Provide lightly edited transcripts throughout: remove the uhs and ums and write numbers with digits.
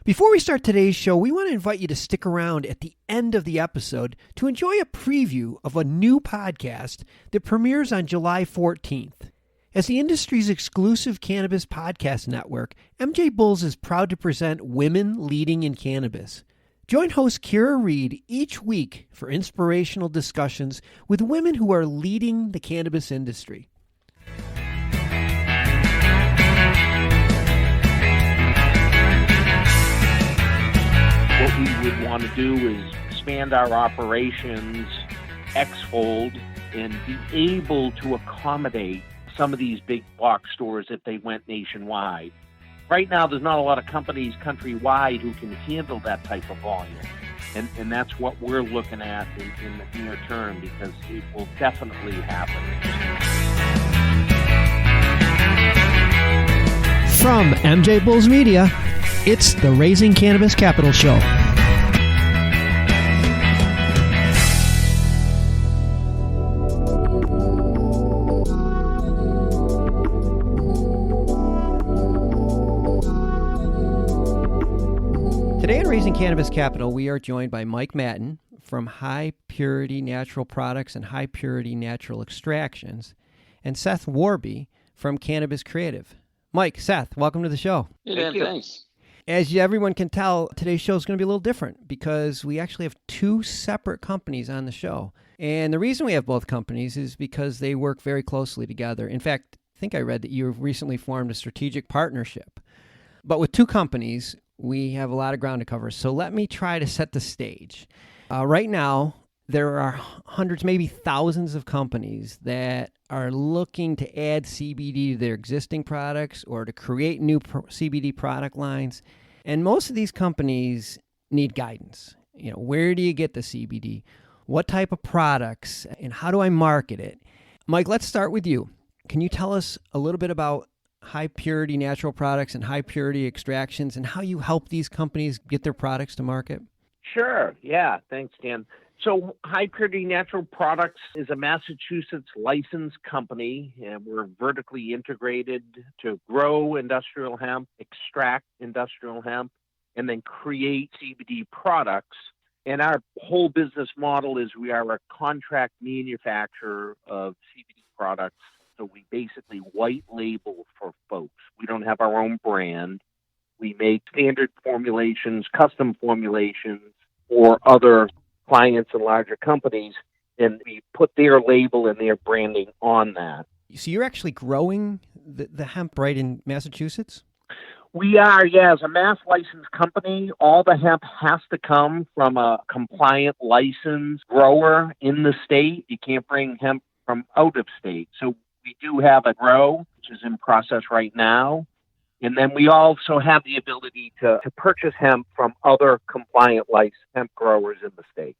Before we start today's show, we want to invite you to stick around at the end of the episode to enjoy a preview of a new podcast that premieres on July 14th. As the industry's exclusive cannabis podcast network, MJBulls is proud to present Women Leading in Cannabis. Join host Kira Reed each week for inspirational discussions with women who are leading the cannabis industry. What we would want to do is expand our operations X-fold and be able to accommodate some of these big box stores if they went nationwide. Right now, there's not a lot of companies countrywide who can handle that type of volume. And that's what we're looking at in the near term, because it will definitely happen. From MJBulls Media, it's the Raising Cannabis Capital Show. Today on Raising Cannabis Capital, we are joined by Mike Matton from High Purity Natural Products and High Purity Natural Extractions, and Seth Worby from Cannabis Creative. Mike, Seth, welcome to the show. Hey, Dan, thanks. As everyone can tell, today's show is going to be a little different because we actually have two separate companies on the show. And the reason we have both companies is because they work very closely together. In fact, I think I read that you recently formed a strategic partnership. But with two companies, we have a lot of ground to cover. So let me try to set the stage. Right now, there are hundreds, maybe thousands of companies that are looking to add CBD to their existing products or to create new CBD product lines. And most of these companies need guidance. You know, where do you get the CBD? What type of products? And how do I market it? Mike, let's start with you. Can you tell us a little bit about high purity natural products and high purity extractions and how you help these companies get their products to market? Sure. Yeah. Thanks, Dan. So High Purity Natural Products is a Massachusetts licensed company, and we're vertically integrated to grow industrial hemp, extract industrial hemp, and then create CBD products. And our whole business model is we are a contract manufacturer of CBD products. So we basically white label for folks. We don't have our own brand. We make standard formulations, custom formulations for other clients and larger companies, and we put their label and their branding on that. So you're actually growing the hemp right in Massachusetts? We are, yeah. As a mass licensed company, all the hemp has to come from a compliant licensed grower in the state. You can't bring hemp from out of state. So we do have a grow, which is in process right now. And then we also have the ability to purchase hemp from other compliant licensed hemp growers in the state.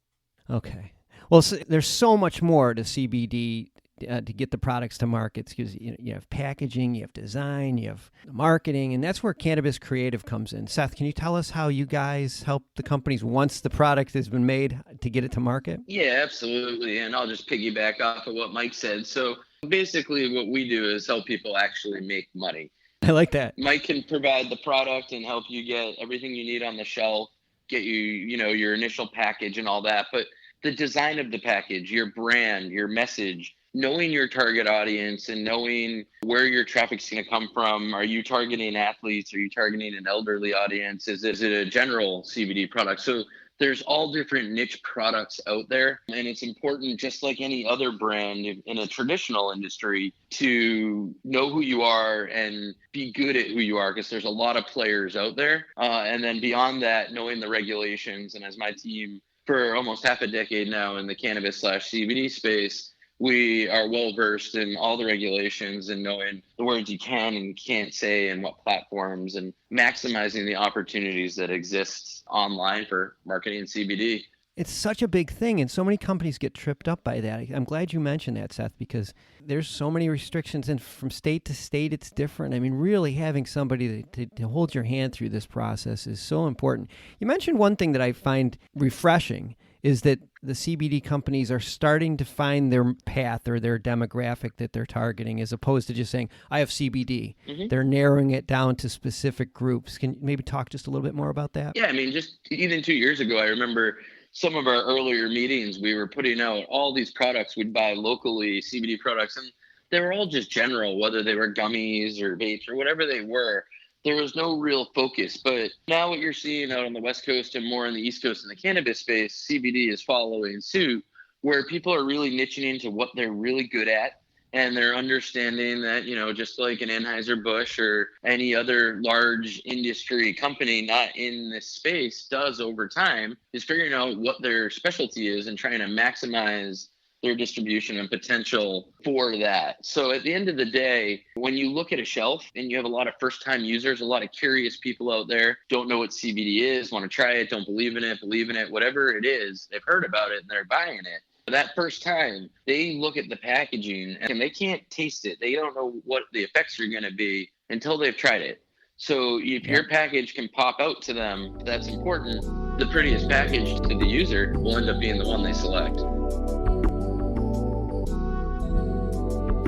Okay. Well, so there's so much more to CBD to get the products to markets, because you have packaging, you have design, you have marketing, and that's where Cannabis Creative comes in. Seth, can you tell us how you guys help the companies once the product has been made to get it to market? Yeah, absolutely. And I'll just piggyback off of what Mike said. So basically what we do is help people actually make money. I like that. Mike can provide the product and help you get everything you need on the shelf, get you, your initial package and all that. But the design of the package, your brand, your message, knowing your target audience and knowing where your traffic's going to come from. Are you targeting athletes? Are you targeting an elderly audience? Is it a general CBD product? So there's all different niche products out there, and it's important, just like any other brand in a traditional industry, to know who you are and be good at who you are, because there's a lot of players out there. And then beyond that, knowing the regulations. And as my team for almost half a decade now in the cannabis/CBD space, we are well versed in all the regulations and knowing the words you can and can't say and what platforms, and maximizing the opportunities that exist online for marketing CBD. It's such a big thing, and so many companies get tripped up by that. I'm glad you mentioned that, Seth, because there's so many restrictions, and from state to state, it's different. I mean, really having somebody to hold your hand through this process is so important. You mentioned one thing that I find refreshing, is that the CBD companies are starting to find their path or their demographic that they're targeting, as opposed to just saying, I have CBD. Mm-hmm. They're narrowing it down to specific groups. Can you maybe talk just a little bit more about that? Yeah, I mean, just even 2 years ago, I remember some of our earlier meetings, we were putting out all these products we'd buy locally, CBD products, and they were all just general, whether they were gummies or vapes or whatever they were. There was no real focus. But now what you're seeing out on the West Coast and more on the East Coast in the cannabis space, CBD is following suit, where people are really niching into what they're really good at. And they're understanding that, you know, just like an Anheuser-Busch or any other large industry company not in this space does over time, is figuring out what their specialty is and trying to maximize their distribution and potential for that. So at the end of the day, when you look at a shelf and you have a lot of first-time users, a lot of curious people out there, don't know what CBD is, want to try it, don't believe in it, whatever it is, they've heard about it and they're buying it. That first time, they look at the packaging and they can't taste it. They don't know what the effects are going to be until they've tried it. So if your package can pop out to them, that's important. The prettiest package to the user will end up being the one they select.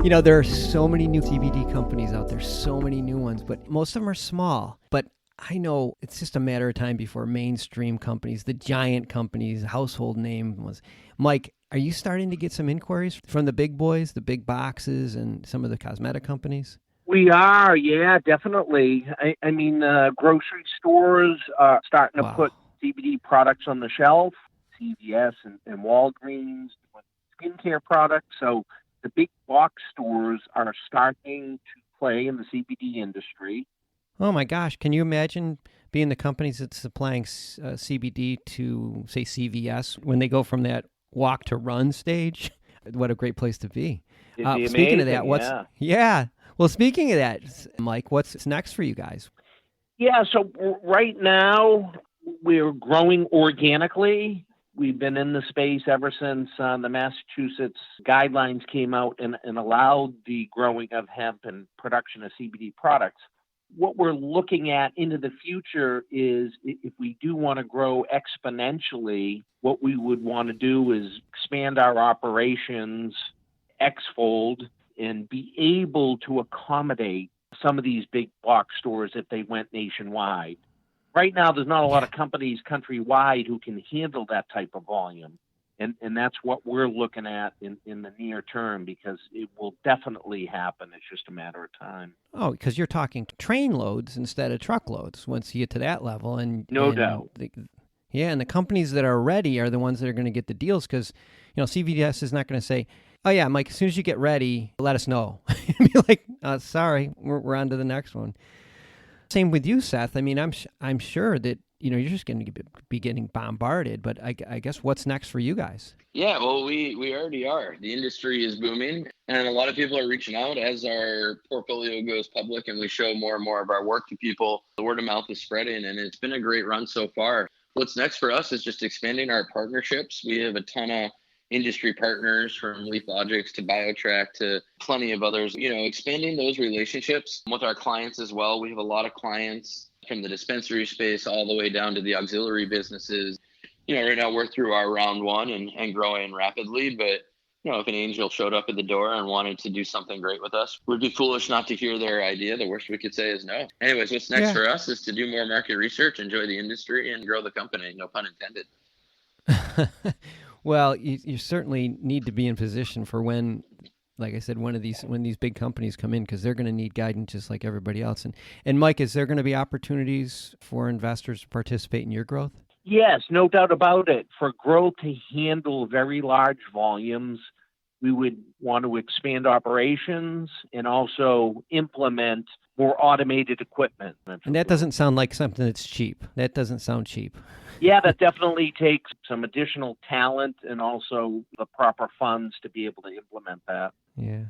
You know, there are so many new CBD companies out there, so many new ones, but most of them are small. But I know it's just a matter of time before mainstream companies, the giant companies, household name was. Mike, are you starting to get some inquiries from the big boys, the big boxes, and some of the cosmetic companies? We are, yeah, definitely. I mean, grocery stores are starting to put CBD products on the shelf, CVS and Walgreens, skincare products. So the big box stores are starting to play in the CBD industry. Oh my gosh, can you imagine being the companies that's supplying CBD to, say, CVS when they go from that walk to run stage? What a great place to be. Speaking of that, well, speaking of that, Mike, what's next for you guys? Yeah, so right now we're growing organically. We've been in the space ever since the Massachusetts guidelines came out and allowed the growing of hemp and production of CBD products. What we're looking at into the future is if we do want to grow exponentially, what we would want to do is expand our operations X-fold and be able to accommodate some of these big box stores if they went nationwide. Right now, there's not a lot of companies countrywide who can handle that type of volume. And that's what we're looking at in the near term, because it will definitely happen. It's just a matter of time. Oh, because you're talking train loads instead of truckloads once you get to that level. No doubt. And the companies that are ready are the ones that are going to get the deals, because, you know, CVS is not going to say, oh, yeah, Mike, as soon as you get ready, let us know. Be like, sorry, we're on to the next one. Same with you, Seth. I mean, I'm sure that, you know, you're just going to be getting bombarded, but I guess what's next for you guys? Yeah, well, we already are. The industry is booming, and a lot of people are reaching out as our portfolio goes public and we show more and more of our work to people. The word of mouth is spreading, and it's been a great run so far. What's next for us is just expanding our partnerships. We have a ton of industry partners, from Leaf Logics to BioTrack to plenty of others, you know, expanding those relationships with our clients as well. We have a lot of clients from the dispensary space all the way down to the auxiliary businesses. You know, right now we're through our round one and growing rapidly, but, you know, if an angel showed up at the door and wanted to do something great with us, we'd be foolish not to hear their idea. The worst we could say is no. Anyways, what's next for us is to do more market research, enjoy the industry, and grow the company, no pun intended. Well, you certainly need to be in position for when, like I said, when these big companies come in, because they're going to need guidance just like everybody else. And Mike, is there going to be opportunities for investors to participate in your growth? Yes, no doubt about it. For growth to handle very large volumes, we would want to expand operations and also implement more automated equipment. And that doesn't sound like something that's cheap. That doesn't sound cheap. Yeah, that definitely takes some additional talent and also the proper funds to be able to implement that. Yeah.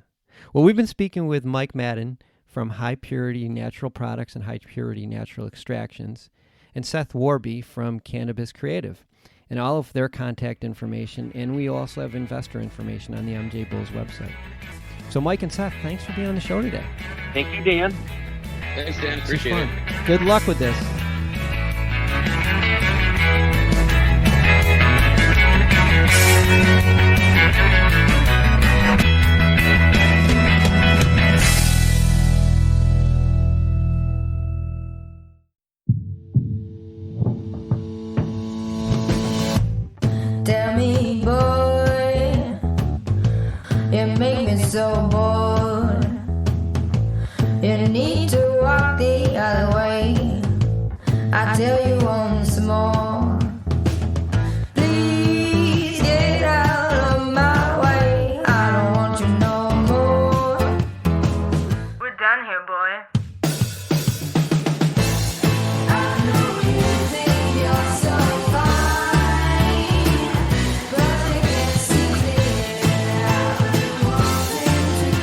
Well, we've been speaking with Mike Matton from High Purity Natural Products and High Purity Natural Extractions, and Seth Worby from Cannabis Creative, and all of their contact information. And we also have investor information on the MJBulls website. So Mike and Seth, thanks for being on the show today. Thank you, Dan. Thanks, Dan. Appreciate it. Good luck with this. Tell me, boy, you make me so bored. You need to walk the other way. I tell you once more. Please get out of my way. I don't want you no more. We're done here, boy. I know you think you're so fine, but you can't see clear. I've been wanting to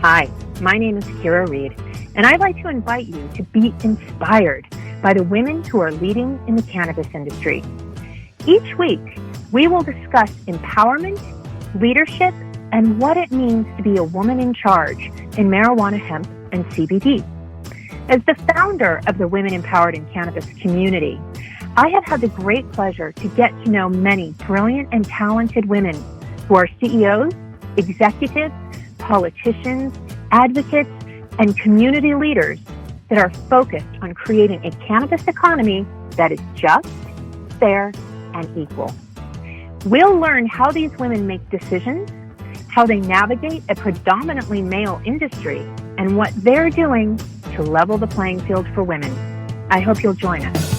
Hi, my name is Kira Reed, and I'd like to invite you to be inspired by the women who are leading in the cannabis industry. Each week, we will discuss empowerment, leadership, and what it means to be a woman in charge in marijuana, hemp, and CBD. As the founder of the Women Empowered in Cannabis community, I have had the great pleasure to get to know many brilliant and talented women who are CEOs, executives, politicians, advocates, and community leaders that are focused on creating a cannabis economy that is just, fair, and equal. We'll learn how these women make decisions, how they navigate a predominantly male industry, and what they're doing to level the playing field for women. I hope you'll join us.